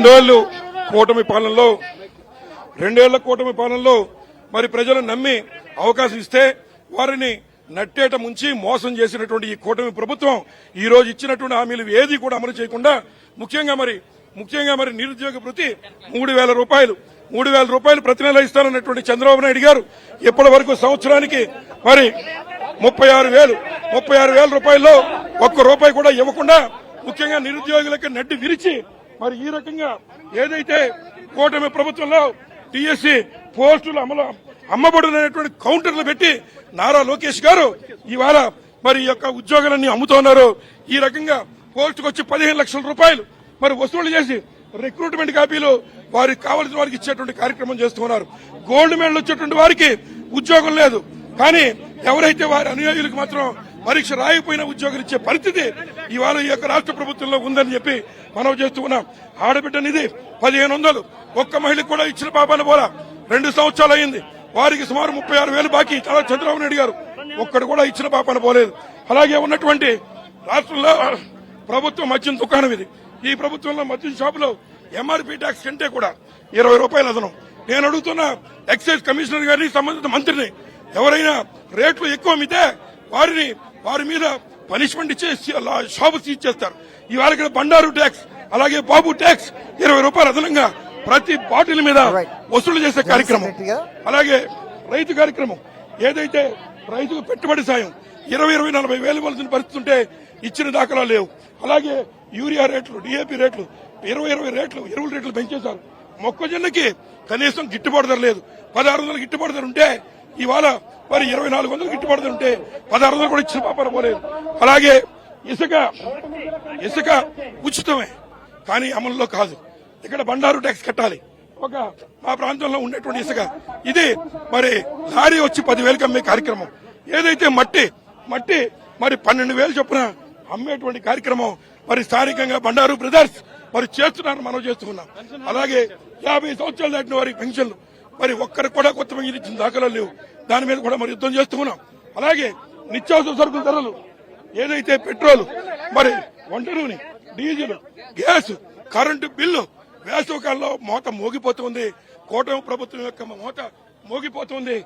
రెండేళ్ల కూటమి పాలనలో మరి ప్రజలు నమ్మి అవకాశం ఇస్తే వారిని నట్టేట ముంచి మోసం చేసినటువంటి ఈ కూటమి ప్రభుత్వం ఈ రోజు ఇచ్చినటువంటి హామీలు ఏది కూడా అమలు చేయకుండా ముఖ్యంగా మరి నిరుద్యోగ భృతి 3,000 రూపాయలు 3,000 రూపాయలు ప్రతి నెల ఇస్తానన్నటువంటి చంద్రబాబు నాయుడు గారు ఇప్పటి వరకు సంవత్సరానికి మరి 36,000 రూపాయల్లో ఒక్క రూపాయి కూడా ఇవ్వకుండా ముఖ్యంగా నిరుద్యోగులకు నడ్డి విరిచి మరి ఈ రకంగా ఏదైతే కూటమి ప్రభుత్వంలో టీఎస్సీ పోస్టులు అమ్మబడునటువంటి కౌంటర్లు పెట్టి నారా లోకేష్ గారు ఇవాళ మరి ఈ యొక్క ఉద్యోగాలన్నీ అమ్ముతున్నారు. ఈ రకంగా పోస్టుకు వచ్చి 15 లక్షల రూపాయలు మరి వసూలు చేసి రిక్రూట్మెంట్ కాపీలు వారికి కావాల్సిన వారికి ఇచ్చేటువంటి కార్యక్రమం చేస్తున్నారు. గోల్డ్ మెడల్ వచ్చేటువంటి వారికి ఉద్యోగం లేదు, కానీ ఎవరైతే వారి అనుయాయులకు మాత్రం పరీక్ష రాయిపోయిన ఉద్యోగులు ఇచ్చే పరిస్థితి ఇవాళ ఈ యొక్క రాష్ట్ర ప్రభుత్వంలో ఉందని చెప్పి మనం చేస్తూ ఉన్నాం. ఆడబిడ్డ నిధి 1,500 ఒక్క మహిళకు కూడా ఇచ్చిన పాపాన పోలా 2 సంవత్సరాలు అయింది. వారికి సుమారు 36,000 బాకీ చంద్రబాబు నాయుడు గారు ఒక్కడు కూడా ఇచ్చిన పాపాన పోలేదు. అలాగే ఉన్నటువంటి రాష్ట్రంలో ప్రభుత్వం మద్యం దుకాణం ఇది. ఈ ప్రభుత్వంలో మద్యం షాపులో ఎంఆర్పీ ట్యాక్స్ కంటే కూడా 20 రూపాయలు అదనం. నేను అడుగుతున్న ఎక్సైజ్ కమిషనర్ గారిని సంబంధిత మంత్రిని ఎవరైనా రేట్లు ఎక్కువ అమ్మితే వారి మీద పనిష్మెంట్ ఇచ్చేసి షాపు సీజ్ చేస్తారు. ఇవాళ ఇక్కడ బండారు ట్యాక్స్ అలాగే బాబు ట్యాక్స్ 20 రూపాయలు అదనంగా ప్రతి బాటిల్ మీద వసూలు చేసే కార్యక్రమం. అలాగే రైతు కార్యక్రమం ఏదైతే రైతుకు పెట్టుబడి సాయం 20-40 వేలు ఇవ్వాల్సిన పరిస్థితి ఉంటే ఇచ్చిన దాఖలా లేవు. అలాగే యూరియా రేట్లు డిఏపీ రేట్లు 20 రేట్లు ఎరువుల రేట్లు పెంచేశారు. మొక్కజొన్నకి కనీసం గిట్టుబాటు ధర లేదు. 1,600 గిట్టుబాటు ధర ఉంటే ఇవాళ మరి 2,400 గిట్టుబాటు ధర ఉంటే 1,600 కూడా ఇచ్చిన పాపన పోలేదు. అలాగే ఇసుక ఉచితమే కానీ అమలులో కాదు. ఇక్కడ బండారు ట్యాక్స్ కట్టాలి. మా ప్రాంతంలో ఉండేటువంటి ఇసుక ఇది మరి లారీ వచ్చి 10,000కి అమ్మే కార్యక్రమం. ఏదైతే మట్టి మరి 12,000 చొప్పున అమ్మేటువంటి కార్యక్రమం మరి స్థానికంగా బండారు బ్రదర్స్ మరి చేస్తున్నారని మనం చేస్తున్నాం. అలాగే 50 సంవత్సరాలు దాటిన వారికి పెన్షన్లు మరి ఒక్కరికి కూడా కొత్త పెన్షన్ ఇచ్చిన దాఖలాలు లేవు. దాని మీద కూడా మరి యుద్ధం చేస్తున్నాం. అలాగే నిత్యావసర సరుకుల ధరలు ఏదైతే పెట్రోల్ మరి వంట నూనె డీజిల్ గ్యాస్ కరెంటు బిల్లు వేసవికాలంలో మోత మోగిపోతుంది. కూటమి ప్రభుత్వం యొక్క మోత మోగిపోతుంది.